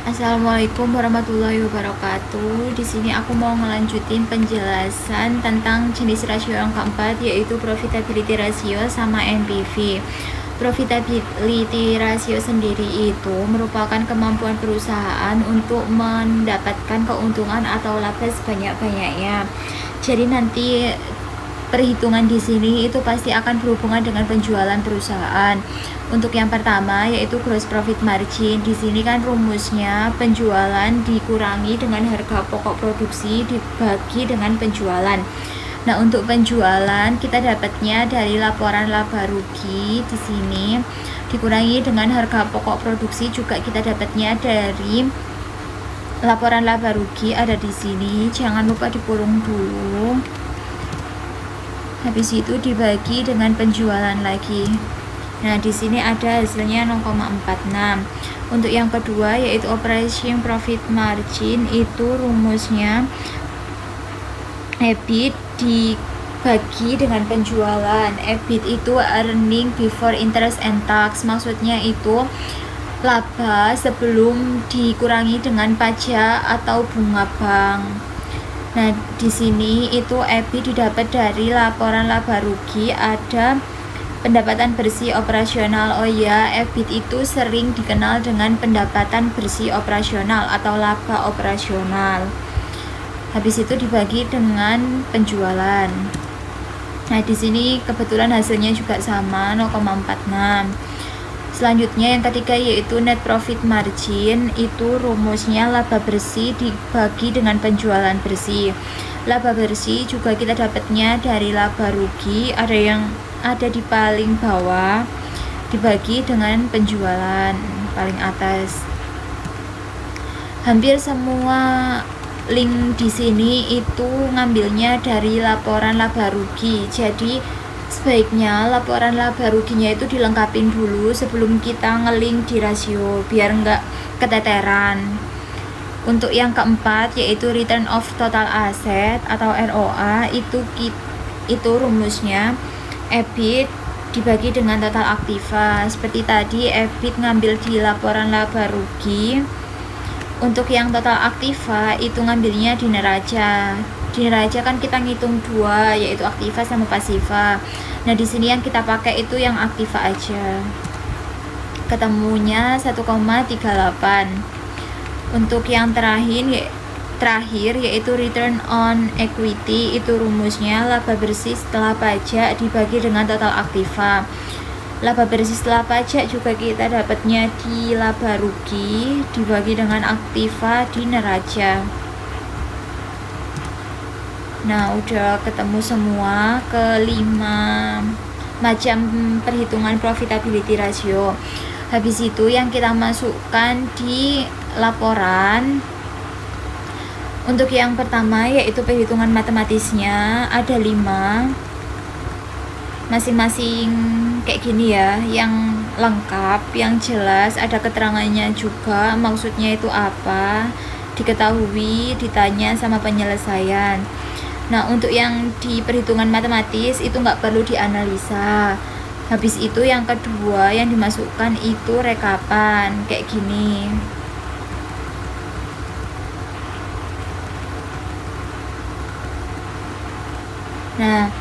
Assalamualaikum warahmatullahi wabarakatuh. Di sini aku mau ngelanjutin penjelasan tentang jenis rasio yang keempat, yaitu profitability ratio sama NPV. Profitability ratio sendiri itu merupakan kemampuan perusahaan untuk mendapatkan keuntungan atau laba sebanyak-banyaknya. Jadi nanti perhitungan di sini itu pasti akan berhubungan dengan penjualan perusahaan. Untuk yang pertama yaitu gross profit margin. Di sini kan rumusnya penjualan dikurangi dengan harga pokok produksi dibagi dengan penjualan. Nah, untuk penjualan kita dapatnya dari laporan laba rugi di sini dikurangi dengan harga pokok produksi, juga kita dapatnya dari laporan laba rugi ada di sini. Jangan lupa dikurung dulu. Habis itu dibagi dengan penjualan lagi. Nah, di sini ada hasilnya 0,46. Untuk yang kedua yaitu operating profit margin, itu rumusnya EBIT dibagi dengan penjualan. EBIT itu earning before interest and tax. Maksudnya itu laba sebelum dikurangi dengan pajak atau bunga bank. Nah, di sini itu EBIT didapat dari laporan laba rugi, ada pendapatan bersih operasional. Oh ya, EBIT itu sering dikenal dengan pendapatan bersih operasional atau laba operasional. Habis itu dibagi dengan penjualan. Nah, di sini kebetulan hasilnya juga sama, 0,46. Selanjutnya yang ketiga yaitu net profit margin. Itu rumusnya laba bersih dibagi dengan penjualan bersih. Laba bersih juga kita dapatnya dari laba rugi, ada di paling bawah, dibagi dengan penjualan paling atas. Hampir semua link di sini itu ngambilnya dari laporan laba rugi. Jadi sebaiknya laporan laba ruginya itu dilengkapin dulu sebelum kita ngelink di rasio biar nggak keteteran. Untuk yang keempat yaitu return of total asset atau ROA, itu rumusnya EBIT dibagi dengan total aktiva. Seperti tadi EBIT ngambil di laporan laba rugi. Untuk yang total aktiva itu ngambilnya di neraca. Di neraca kan kita ngitung dua, yaitu aktiva sama pasiva. Nah, di sini yang kita pakai itu yang aktiva aja. Ketemunya 1,38. Untuk yang terakhir yaitu return on equity, itu rumusnya laba bersih setelah pajak dibagi dengan total aktiva. Laba bersih setelah pajak juga kita dapatnya di laba rugi dibagi dengan aktiva di neraca. Nah, udah ketemu semua kelima macam perhitungan profitability ratio. Habis itu yang kita masukkan di laporan. Untuk yang pertama yaitu perhitungan matematisnya ada 5, masing-masing kayak gini ya, yang lengkap, yang jelas, ada keterangannya juga, maksudnya itu apa, diketahui, ditanya sama penyelesaian. Nah, untuk yang di perhitungan matematis itu nggak perlu dianalisa. Habis itu yang kedua yang dimasukkan itu rekapan kayak gini. Nah,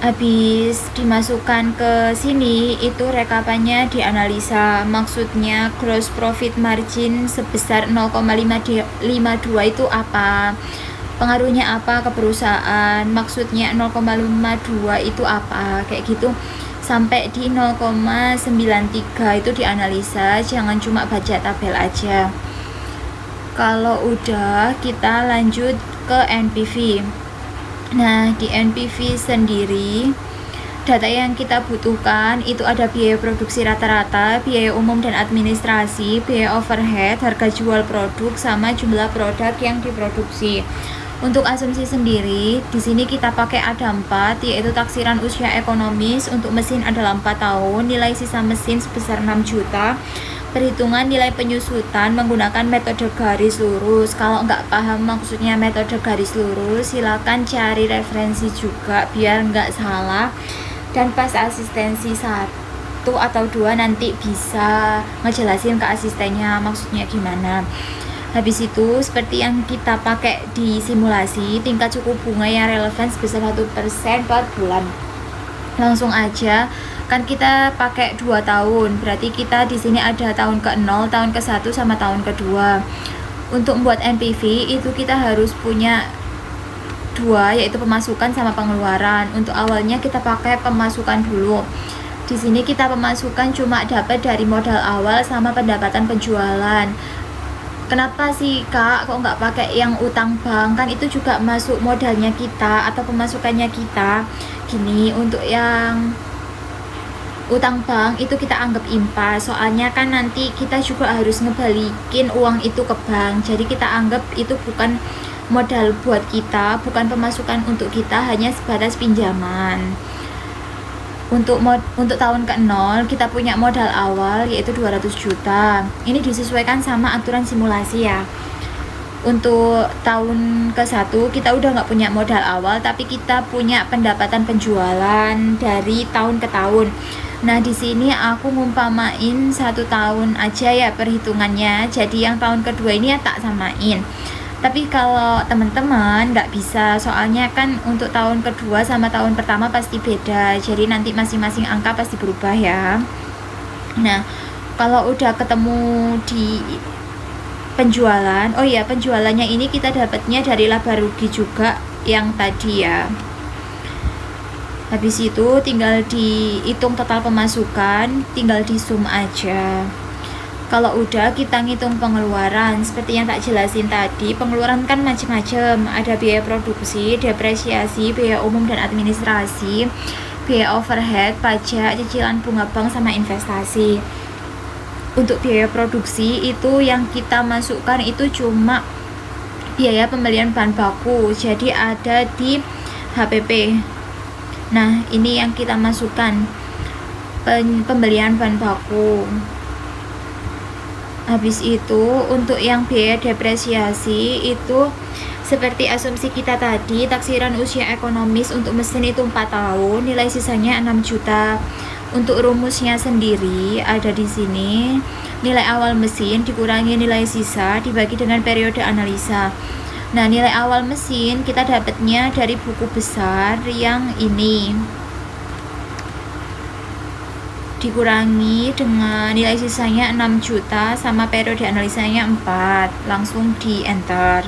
habis dimasukkan ke sini itu rekapannya dianalisa. Maksudnya gross profit margin sebesar 0,552 itu apa? Pengaruhnya apa ke perusahaan? Maksudnya 0,52 itu apa? Kayak gitu. Sampai di 0,93 itu dianalisa, jangan cuma baca tabel aja. Kalau udah, kita lanjut ke NPV. Nah, di NPV sendiri data yang kita butuhkan itu ada biaya produksi rata-rata, biaya umum dan administrasi, biaya overhead, harga jual produk, sama jumlah produk yang diproduksi. Untuk asumsi sendiri, di sini kita pakai ada 4, yaitu taksiran usia ekonomis untuk mesin adalah 4 tahun, nilai sisa mesin sebesar 6 juta, perhitungan nilai penyusutan menggunakan metode garis lurus. Kalau nggak paham maksudnya metode garis lurus, silakan cari referensi juga biar nggak salah dan pas asistensi saat satu atau dua nanti bisa ngejelasin ke asistennya maksudnya gimana. Habis itu seperti yang kita pakai di simulasi, tingkat suku bunga yang relevan sebesar 1% 4 bulan. Langsung aja, kan kita pakai 2 tahun, berarti kita di sini ada tahun ke-0, tahun ke-1 sama tahun ke-2. Untuk membuat NPV itu kita harus punya 2, yaitu pemasukan sama pengeluaran. Untuk awalnya kita pakai pemasukan dulu. Di sini kita pemasukan cuma dapat dari modal awal sama pendapatan penjualan. Kenapa sih kak kok nggak pakai yang utang bank, kan itu juga masuk modalnya kita atau pemasukannya kita. Gini, untuk yang utang bank itu kita anggap impas, soalnya kan nanti kita juga harus ngebalikin uang itu ke bank, jadi kita anggap itu bukan modal buat kita, bukan pemasukan untuk kita, hanya sebatas pinjaman. Untuk tahun ke-0 kita punya modal awal yaitu 200 juta. Ini disesuaikan sama aturan simulasi ya. Untuk tahun ke-1 kita udah nggak punya modal awal, tapi kita punya pendapatan penjualan dari tahun ke tahun. Nah di sini aku ngumpamain 1 tahun aja ya perhitungannya. Jadi yang tahun kedua ini ya tak samain. Tapi kalau teman-teman nggak bisa, soalnya kan untuk tahun kedua sama tahun pertama pasti beda, jadi nanti masing-masing angka pasti berubah ya. Nah kalau udah ketemu di penjualan, oh ya penjualannya ini kita dapatnya dari laba rugi juga yang tadi ya. Habis itu tinggal dihitung total pemasukan, tinggal di sum aja. Kalau udah kita ngitung pengeluaran, seperti yang tak jelasin tadi, pengeluaran kan macam-macam. Ada biaya produksi, depresiasi, biaya umum dan administrasi, biaya overhead, pajak, cicilan bunga bank, sama investasi. Untuk biaya produksi itu yang kita masukkan itu cuma biaya pembelian bahan baku, jadi ada di HPP. Nah ini yang kita masukkan, pembelian bahan baku. Habis itu untuk yang biaya depresiasi itu seperti asumsi kita tadi, taksiran usia ekonomis untuk mesin itu 4 tahun, nilai sisanya 6 juta. Untuk rumusnya sendiri ada di sini, nilai awal mesin dikurangi nilai sisa dibagi dengan periode analisa. Nah nilai awal mesin kita dapatnya dari buku besar yang ini, dikurangi dengan nilai sisanya 6 juta sama periode analisanya 4, langsung di enter.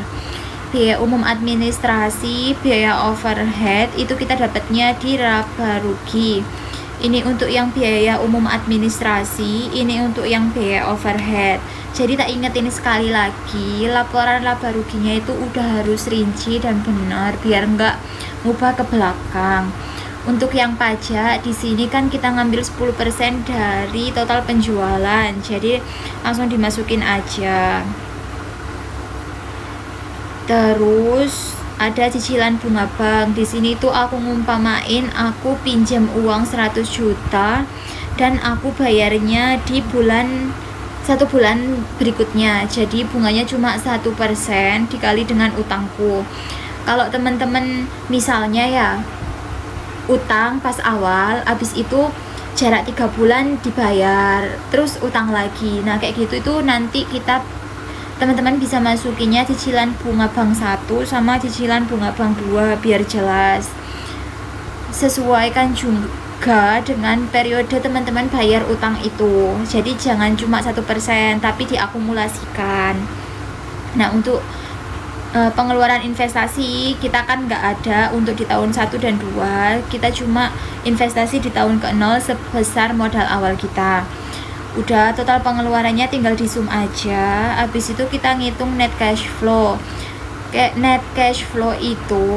Biaya umum administrasi, biaya overhead itu kita dapatnya di laba rugi. Ini untuk yang biaya umum administrasi, ini untuk yang biaya overhead. Jadi tak ingetin sekali lagi, laporan laba ruginya itu udah harus rinci dan benar biar nggak ngubah ke belakang. Untuk yang pajak di sini kan kita ngambil 10% dari total penjualan, jadi langsung dimasukin aja. Terus ada cicilan bunga bank. Di sini tuh aku ngumpamain aku pinjam uang 100 juta dan aku bayarnya di satu bulan berikutnya. Jadi bunganya cuma 1% dikali dengan utangku. Kalau teman-teman misalnya ya utang pas awal, habis itu jarak 3 bulan dibayar, terus utang lagi. Nah kayak gitu itu nanti teman-teman bisa masukinnya cicilan bunga bank 1 sama cicilan bunga bank 2 biar jelas. Sesuaikan juga dengan periode teman-teman bayar utang itu. Jadi jangan cuma 1% tapi diakumulasikan. Nah untuk pengeluaran investasi kita kan nggak ada untuk di tahun 1 dan 2, kita cuma investasi di tahun ke-0 sebesar modal awal kita. Udah total pengeluarannya tinggal di sum aja. Habis itu kita ngitung net cash flow. Net cash flow itu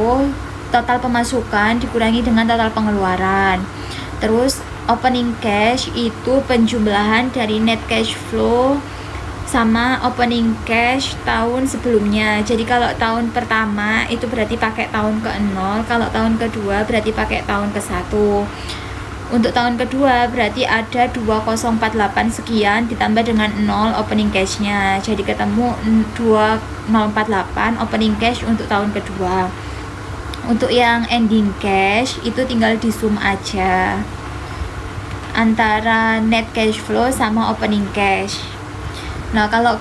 total pemasukan dikurangi dengan total pengeluaran. Terus opening cash itu penjumlahan dari net cash flow sama opening cash tahun sebelumnya. Jadi kalau tahun pertama itu berarti pakai tahun ke-0, kalau tahun kedua berarti pakai tahun ke-1. Untuk tahun kedua berarti ada 2048 sekian ditambah dengan 0 opening cashnya, jadi ketemu 2048 opening cash untuk tahun kedua. Untuk yang ending cash itu tinggal di sum aja. antara net cash flow sama opening cash. Nah, kalau